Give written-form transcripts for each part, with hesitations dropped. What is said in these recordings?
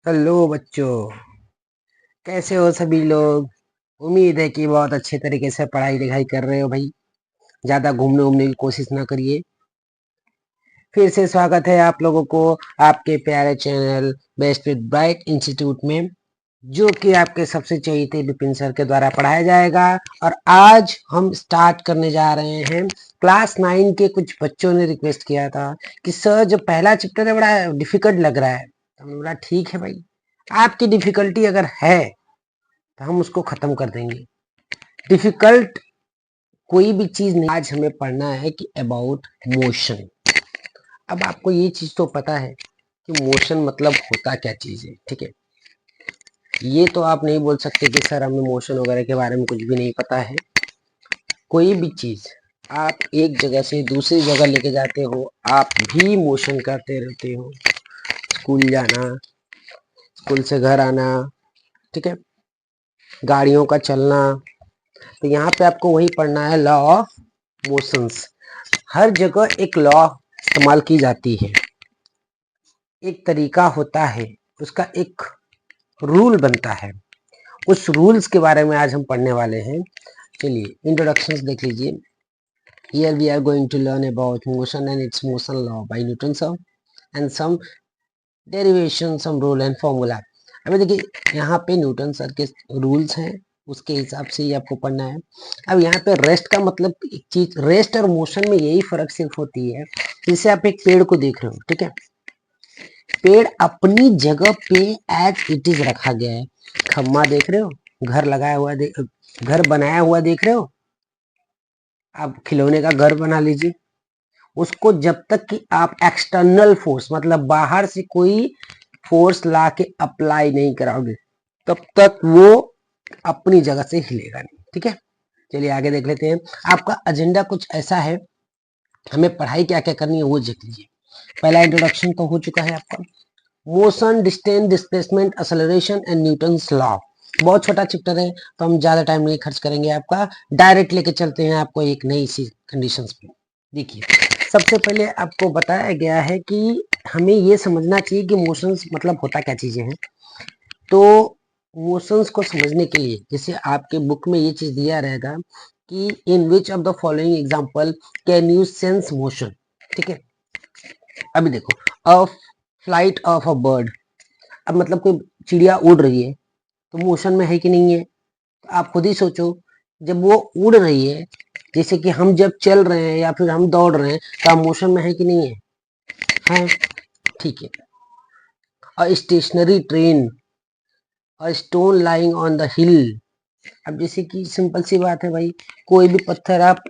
Hello बच्चों, कैसे हो सभी लोग। उम्मीद है कि बहुत अच्छे तरीके से पढ़ाई लिखाई कर रहे हो भाई। ज्यादा घूमने उमने की कोशिश ना करिए। फिर से स्वागत है आप लोगों को आपके प्यारे channel best with bright institute में, जो कि आपके सबसे चहेते विपिन सर के द्वारा पढ़ाया जाएगा। और आज हम स्टार्ट करने जा रहे हैं। क्लास 9 के कुछ बच्चों ने रिक्वेस्ट किया था कि सर जो पहला चैप्टर है बड़ा डिफिकल्ट लग रहा है। तो हमने बोला ठीक है भाई, आपकी डिफिकल्टी अगर है तो हम उसको खत्म कर देंगे। डिफिकल्ट कोई भी चीज नहीं। आज हमें पढ़ना है कि अबाउट मोशन। अब आपको ये चीज तो पता है कि मोशन मतलब होता क्या चीज है, ठीक है। ये तो आप नहीं बोल सकते कि सर हमें मोशन वगैरह के बारे में कुछ भी नहीं पता है। कोई भी चीज आप एक जगह से दूसरी जगह लेके जाते हो, आप भी मोशन करते रहते हो। स्कूल जाना, स्कूल से घर आना, ठीक है, गाड़ियों का चलना। तो यहाँ पे आपको वही पढ़ना है, लॉ ऑफ मोशंस। हर जगह एक लॉ इस्तेमाल की जाती है, एक तरीका होता है, उसका एक रूल बनता है। उस रूल्स के बारे में आज हम पढ़ने वाले हैं। चलिए इंट्रोडक्शंस देख लीजिए। Here we are going to learn about motion and its motion law by Newton's law and some derivation, some rule and formula। अभी देखिए यहाँ पे न्यूटन सर के रूल्स हैं, उसके हिसाब से ही आपको पढ़ना है। अब यहाँ पे रेस्ट का मतलब एक चीज, रेस्ट और मोशन में यही फर्क सिर्फ होती है। जैसे आप एक पेड़ को देख रहे हो, ठीक है, पेड़ अपनी जगह पे एज इट इज रखा गया है। खम्मा देख रहे हो, घर लगाया हुआ घर बनाया हुआ देख रहे हो। आप खिलौने का घर बना लीजिए, उसको जब तक कि आप एक्सटर्नल फोर्स मतलब बाहर से कोई फोर्स ला के अप्लाई नहीं कराओगे, तब तक वो अपनी जगह से हिलेगा नहीं, ठीक है। चलिए आगे देख लेते हैं। आपका एजेंडा कुछ ऐसा है, हमें पढ़ाई क्या क्या करनी है वो देख लीजिए। पहला इंट्रोडक्शन तो हो चुका है आपका, motion, distance, displacement, acceleration and Newton's law. बहुत छोटा चैप्टर है तो हम ज्यादा टाइम नहीं खर्च करेंगे आपका, डायरेक्ट लेके चलते हैं आपको एक नई सी कंडीशंस पे। देखिए सबसे पहले आपको बताया गया है कि हमें ये समझना चाहिए कि मोशंस मतलब होता क्या चीजें हैं। तो मोशंस को समझने के लिए जैसे आपके बुक में ये चीज दिया रहेगा कि in which of the following example can you sense motion, ठीक है। अभी देखो, a flight of a bird, अब मतलब कोई चिड़िया उड़ रही है तो मोशन में है कि नहीं है। तो आप खुद ही सोचो, जब वो उड़ रही है, जैसे कि हम जब चल रहे हैं या फिर हम दौड़ रहे हैं, तो आप मोशन में है कि नहीं है, है, ठीक है। A stationary train, a stone lying on the hill. अब जैसे कि सिंपल सी बात है भाई, कोई भी पत्थर आप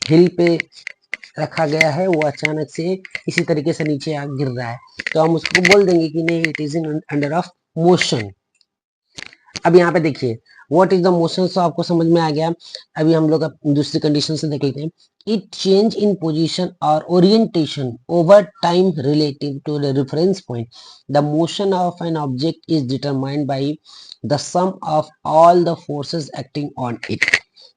हिल पे रखा गया है, वो अचानक से इसी तरीके से नीचे आ गिर रहा है, तो हम उसको बोल देंगे कि नहीं, it is in under of motion. अब यहाँ पे देखिए व्हाट इज द मोशन, तो आपको समझ में आ गया। अभी हम लोग दूसरी कंडीशन से देख लेते हैं। इट चेंज इन पोजीशन और orientation over time relative to the reference point. The motion of an object is determined by the sum of all the forces acting on it.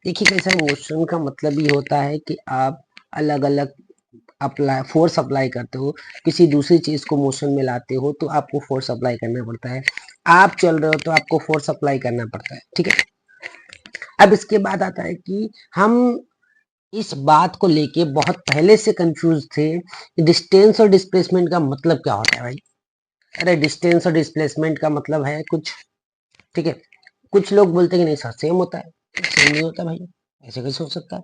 देखिए कैसा, मोशन का मतलब ये होता है कि आप अलग अलग अप्लाई फोर्स अप्लाई करते हो, किसी दूसरी चीज को मोशन में लाते हो तो आपको फोर्स अप्लाई करना पड़ता है। आप चल रहे हो तो आपको फोर्स अप्लाई करना पड़ता है, ठीक है। अब इसके बाद आता है कि हम इस बात को लेके बहुत पहले से कंफ्यूज थे, डिस्टेंस और डिस्प्लेसमेंट का मतलब क्या होता है भाई। अरे डिस्टेंस और डिस्प्लेसमेंट का मतलब है कुछ, ठीक है। कुछ लोग बोलते हैं कि नहीं सर सेम होता है, सेम नहीं होता भाई, ऐसे कैसे हो सकता है।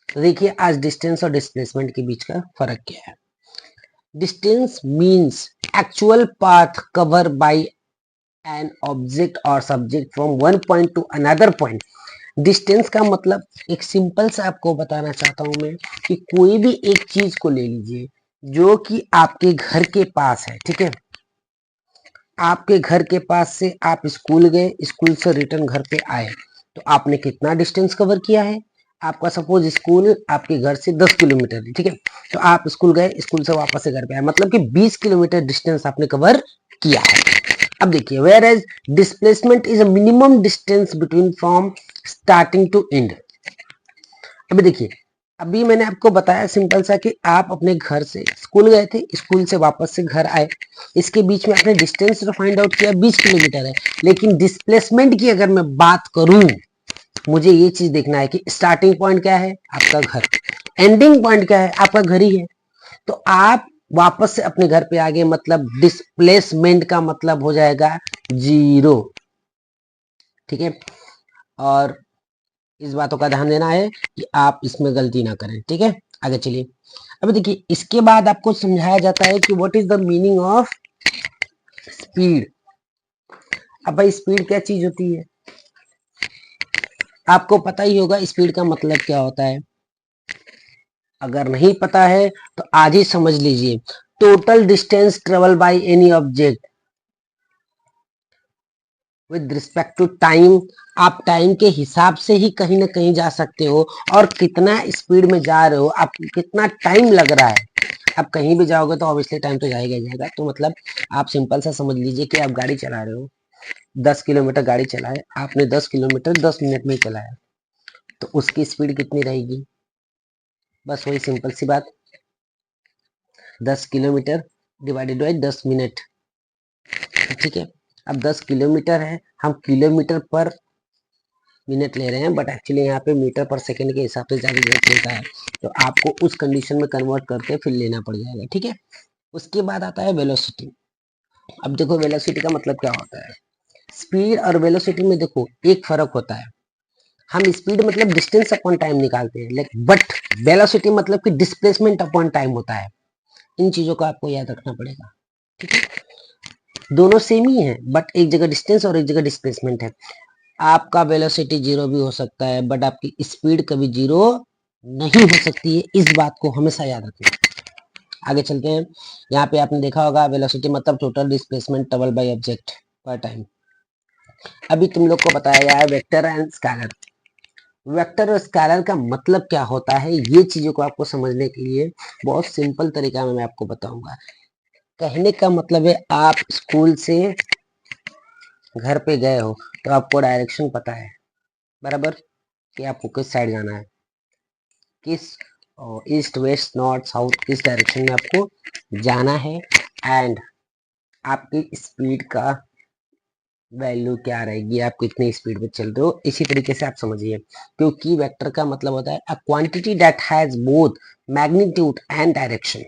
तो देखिए आज डिस्टेंस और डिस्प्लेसमेंट के बीच का फर्क क्या है। Distance means actual path covered by an object or subject from one point to another point। Distance का मतलब एक सिंपल सा आपको बताना चाहता हूं मैं कि कोई भी एक चीज को ले लीजिए जो कि आपके घर के पास है, ठीक है। आपके घर के पास से आप स्कूल गए, स्कूल से रिटर्न घर पे आए, तो आपने कितना डिस्टेंस कवर किया है। आपका सपोज स्कूल आपके घर से 10 किलोमीटर है, ठीक है। तो आप स्कूल गए, स्कूल से वापस से घर पे आए, मतलब कि 20 किलोमीटर डिस्टेंस आपने कवर किया है। अब देखिए whereas displacement is a minimum distance between from starting to end. अभी देखिए अभी मैंने आपको बताया सिंपल सा कि आप अपने घर से स्कूल गए थे, स्कूल से वापस से घर आए, इसके बीच में आपने डिस्टेंस तो फाइंड आउट किया 20 किलोमीटर है, लेकिन डिस्प्लेसमेंट की अगर मैं बात करूं, मुझे ये चीज देखना है कि स्टार्टिंग पॉइंट क्या है, आपका घर, एंडिंग पॉइंट क्या है, आपका घर ही है। तो आप वापस से अपने घर पे आ गए, मतलब डिस्प्लेसमेंट का मतलब हो जाएगा 0। ठीक है, और इस बातों का ध्यान देना है कि आप इसमें गलती ना करें। ठीक है, आगे चलिए। अभी देखिए, इसके बाद आपको समझाया जाता है कि what is the meaning of speed. अब भाई स्पीड क्या चीज होती है, आपको पता ही होगा स्पीड का मतलब क्या होता है। अगर नहीं पता है तो आज ही समझ लीजिए, total distance travel by any object with respect to time. आप टाइम के हिसाब से ही कहीं ना कहीं जा सकते हो, और कितना स्पीड में जा रहे हो, आपको कितना टाइम लग रहा है। आप कहीं भी जाओगे तो ऑब्वियसली टाइम तो जाएगा ही जाएगा। तो मतलब आप सिंपल सा समझ लीजिए कि आप गाड़ी चला रहे हो, 10 किलोमीटर गाड़ी चलाए आपने, 10 किलोमीटर 10 मिनट में चलाया, तो उसकी स्पीड कितनी रहेगी। बस वही सिंपल सी बात, 10 किलोमीटर डिवाइडेड बाई 10 मिनट। ठीक है, अब 10 किलोमीटर है, हम किलोमीटर पर मिनट ले रहे हैं, बट एक्चुअली यहाँ पे मीटर पर सेकंड के हिसाब से ज़्यादा चलता है, तो आपको उस कंडीशन में कन्वर्ट करके फिर लेना पड़ जाएगा। ठीक है, उसके बाद आता है वेलोसिटी। अब देखो वेलोसिटी का मतलब क्या होता है, स्पीड और वेलोसिटी में देखो एक फर्क होता है। हम स्पीड मतलब डिस्टेंस अपॉन टाइम निकालते हैं, लेकिन बट वेलोसिटी मतलब कि डिस्प्लेसमेंट अपॉन टाइम होता है। इन चीजों को आपको याद रखना पड़ेगा। ठीक है, दोनों सेम ही है, बट एक जगह डिस्टेंस और एक जगह डिस्प्लेसमेंट है। आपका वेलोसिटी 0 भी हो सकता है, बट आपकी स्पीड कभी 0 नहीं हो सकती है, इस बात को हमेशा याद रखना। आगे चलते हैं, यहाँ पे आपने देखा होगा वेलोसिटी मतलब total displacement travel by object पर टाइम। अभी तुम लोग को बताया गया है वेक्टर एंड स्केलर। वेक्टर और स्केलर का मतलब क्या होता है, ये चीजों को आपको समझने के लिए बहुत सिंपल तरीका में मैं आपको बताऊंगा। कहने का मतलब है, आप स्कूल से घर पे गए हो तो आपको डायरेक्शन पता है बराबर, कि आपको किस साइड जाना है, किस ईस्ट वेस्ट नॉर्थ साउथ किस डायरेक्शन में आपको जाना है, एंड आपकी स्पीड का वैल्यू क्या रहेगी, आप कितनी स्पीड पे चल रहे हो। इसी तरीके से आप समझिए, क्योंकि वेक्टर का मतलब होता है a quantity that has both magnitude and direction.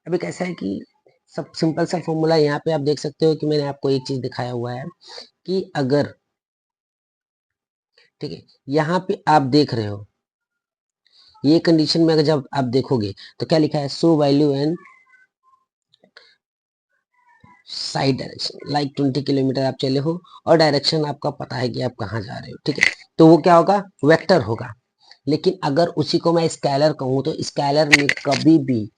अभी कैसा है कि सब सिंपल सा फॉर्मूला यहाँ पे आप देख सकते हो कि मैंने आपको एक चीज दिखाया हुआ है कि अगर, ठीक है, यहाँ पे आप देख रहे हो ये कंडीशन में, अगर जब आप देखोगे तो क्या लिखा है, so value and side direction like 20 kilometre आप चले हो, और डायरेक्शन आपका पता है कि आप कहाँ जा रहे हो। ठीक है, तो वो क्या होगा, वेक्टर होगा। लेकिन अगर उसी को मैं स्केलर कहूँ तो स्केलर में कभी भी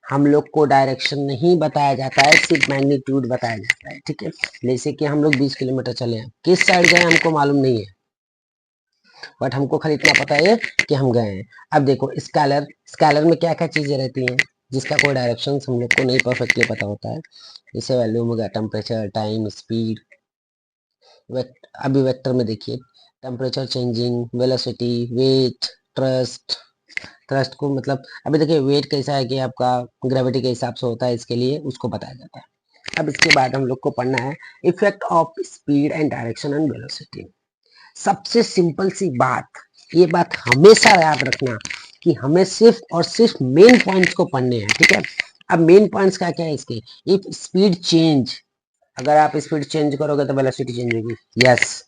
हम लोग को डायरेक्शन नहीं बताया जाता है, सिर्फ मैग्नीट्यूड बताया जाता है। ठीक है, जैसे कि हम लोग 20 किलोमीटर चले हैं, किस साइड गए हमको मालूम नहीं है, बट हमको खाली इतना पता है कि हम गए हैं। अब देखो स्केलर, स्केलर में क्या क्या चीजें रहती हैं जिसका कोई डायरेक्शन हम लोग को नहीं परफेक्टली पता होता है। जैसे वैल्यू हो गया टेम्परेचर, टाइम, स्पीड। अभी वेक्टर में देखिए, temperature changing, velocity, weight, thrust. Thrust को मतलब, अभी देखिए वेट कैसा है कि आपका ग्रेविटी के हिसाब से होता है, इसके लिए उसको बताया जाता है। अब इसके बाद हम लोग को पढ़ना है effect of speed and direction and velocity. सबसे सिंपल सी बात, ये बात हमेशा याद रखना कि हमें सिर्फ और सिर्फ मेन पॉइंट्स को पढ़ने हैं। ठीक है, अब मेन पॉइंट्स क्या क्या है इसके, इफ स्पीड चेंज, अगर आप स्पीड चेंज करोगे तो वेलोसिटी चेंज होगी, यस।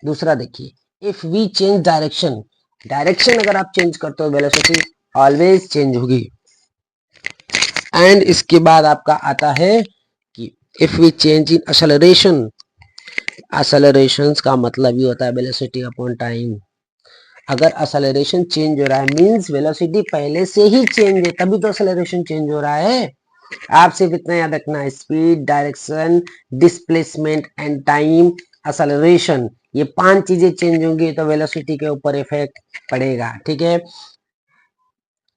दूसरा देखिए, if we change direction, direction अगर आप चेंज करते हो वेलोसिटी ऑलवेज चेंज होगी। एंड इसके बाद आपका आता है कि if we change in acceleration, acceleration का मतलब ही होता है वेलोसिटी अपॉन टाइम। अगर एक्सेलरेशन चेंज हो रहा है मींस वेलोसिटी पहले से ही चेंज है, तभी तो एक्सेलरेशन चेंज हो रहा है। आप सिर्फ इतना याद रखना है, speed, direction, displacement and time, acceleration, ये 5 चीजें चेंज होंगी तो वेलोसिटी के ऊपर इफेक्ट पड़ेगा। ठीक है,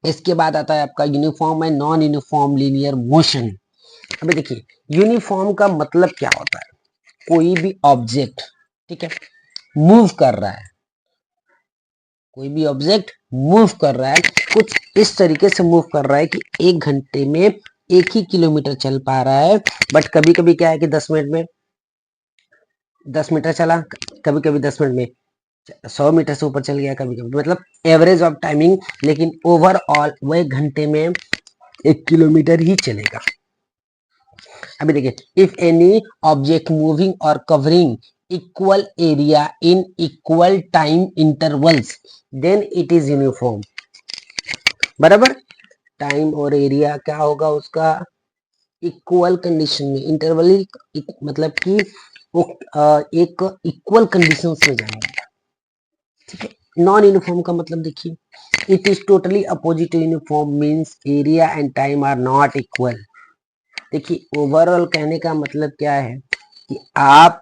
इसके बाद आता है आपका uniform and non uniform linear motion. अभी देखिए, यूनिफॉर्म का मतलब क्या होता है, कोई भी ऑब्जेक्ट, ठीक है, मूव कर रहा है, कोई भी ऑब्जेक्ट मूव कर रहा है, कुछ इस तरीके से मूव कर रहा है कि 1 घंटे में 1 ही किलोमीटर चल पा रहा है, बट कभी कभी क्या है कि 10 मिनट में 10 मीटर चला, कभी कभी 10 मिनट में 100 मीटर से ऊपर चल गया, कभी कभी मतलब एवरेज ऑफ टाइमिंग, लेकिन ओवरऑल वो 1 घंटे में 1 किलोमीटर ही चलेगा। अभी देखिए, इफ एनी ऑब्जेक्ट मूविंग और covering equal area in equal time intervals then it is uniform. बराबर, टाइम और एरिया क्या होगा उसका, इक्वल कंडीशन में, इंटरवल मतलब कि वो एक इक्वल कंडीशंस में जाएंगे। ठीक है, नॉन यूनिफॉर्म का मतलब देखिए, it is totally opposite to uniform means area and time are not equal. देखिए, ओवरऑल कहने का मतलब क्या है कि आप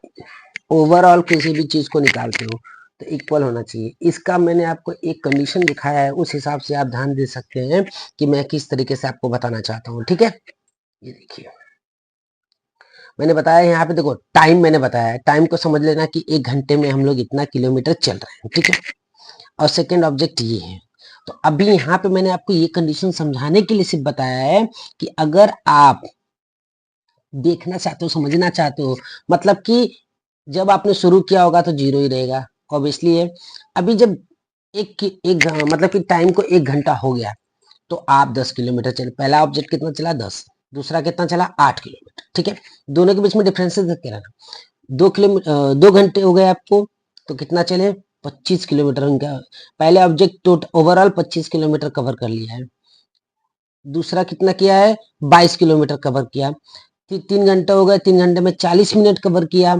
ओवरऑल किसी भी चीज को निकालते हो तो इक्वल होना चाहिए। इसका मैंने आपको एक कंडीशन दिखाया है, उस हिसाब से आप ध्यान दे सकते हैं कि मैं किस तरीके से आपको बताना चाहता हूँ। ठीक है, ये देखिए मैंने बताया यहाँ पे, देखो टाइम मैंने बताया है, टाइम को समझ लेना कि 1 घंटे में हम लोग इतना किलोमीटर चल रहे हैं। ठीक है, और सेकेंड ऑब्जेक्ट ये है। तो अभी यहाँ पे मैंने आपको ये कंडीशन समझाने के लिए सिर्फ बताया है कि अगर आप देखना चाहते हो, समझना चाहते हो, मतलब कि जब आपने शुरू किया होगा तो जीरो ही रहेगा, ऑब्वियसली है। अभी जब मतलब कि टाइम को 1 घंटा हो गया तो आप 10 किलोमीटर चले, पहला ऑब्जेक्ट कितना चला 10, दूसरा कितना चला 8 किलोमीटर। ठीक है, दोनों के बीच में डिफरेंसेस देखते रहना। 2 घंटे हो गए आपको तो कितना चले 25 किलोमीटर उनका, पहले object total overall 25 kilometre cover कर लिया है, दूसरा कितना किया है 22 किलोमीटर कवर किया। फिर 3 घंटे हो गए, 3 घंटे में 40 मिनट कवर किया,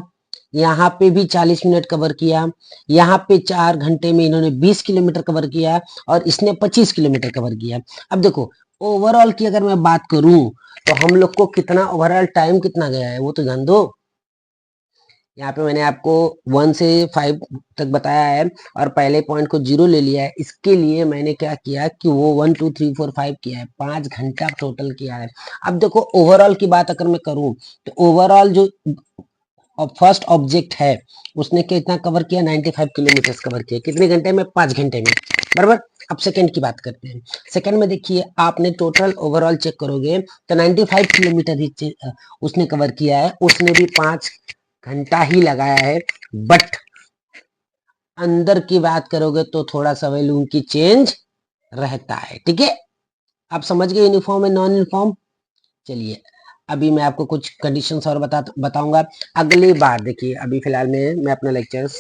यहाँ पे भी 40 मिनट कवर किया, यहाँ पे 4 घंटे में इन्होंने 20 किलोमीटर कवर किया और इसने 25 किलोमीटर कवर किया। अब देखो ओवरऑल की अगर मैं बात करूं तो हम लोग को कितना ओवरऑल टाइम कितना गया है वो तो जान दो। यहाँ पे मैंने आपको 1 से 5 तक बताया है और पहले पॉइंट को 0 ले लिया है। इसके लिए मैंने क्या किया कि वो 1 2 3 4 5 किया है, 5 घंटा टोटल किया है। अब देखो ओवरऑल की बात अगर मैं करूं तो ओवरऑल जो फर्स्ट ऑब्जेक्ट है उसने कितना कवर किया 95 किलोमीटर कवर किया, कितने घंटे में 5 घंटे में। बराबर, अब सेकंड की बात करते हैं। सेकंड में देखिए आपने टोटल ओवरऑल चेक करोगे तो 95 किलोमीटर ही उसने कवर किया है, उसने भी 5 घंटा ही लगाया है, बट अंदर की बात करोगे तो थोड़ा सा वैल्यू उनकी चेंज रहता है। ठीक है, आप समझ गए यूनिफॉर्म एंड नॉन यूनिफॉर्म। चलिए अभी मैं आपको कुछ कंडीशंस और बताऊंगा अगली बार। देखिए अभी फिलहाल में मैं अपना लेक्चर्स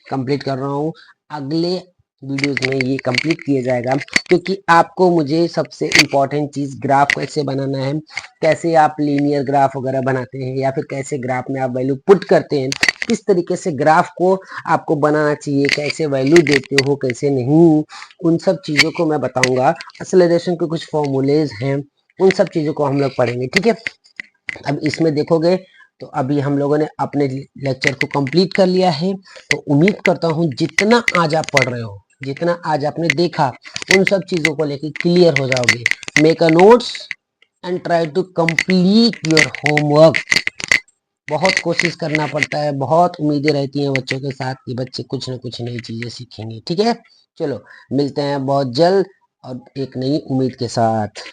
कंप्लीट कर रहा हूँ, अगले वीडियोस में ये कंप्लीट किया जाएगा, क्योंकि आपको मुझे सबसे इम्पोर्टेंट चीज़ ग्राफ कैसे बनाना है, कैसे आप लीनियर ग्राफ वगैरह बनाते हैं या फिर कैसे ग्राफ में आप वैल्यू पुट करते हैं, किस तरीके से ग्राफ को आपको बनाना चाहिए, कैसे वैल्यू देते हो कैसे नहीं, उन सब चीज़ों को मैं बताऊंगा। एक्सेलरेशन के कुछ फॉर्मूलेज हैं, उन सब चीज़ों को हम लोग पढ़ेंगे। ठीक है, अब इसमें देखोगे तो अभी हम लोगों ने अपने लेक्चर को कंप्लीट कर लिया है, तो उम्मीद करता हूँ जितना आज आप पढ़ रहे हो, जितना आज आपने देखा, उन सब चीज़ों को लेके क्लियर हो जाओगे। Make a notes and try to complete your homework. बहुत कोशिश करना पड़ता है, बहुत उम्मीदें रहती हैं बच्चों के साथ कि बच्चे कुछ ना कुछ नई चीज़ें सीखेंगे। ठीक है, चलो मिलते हैं बहुत जल्द और एक नई उम्मीद के साथ।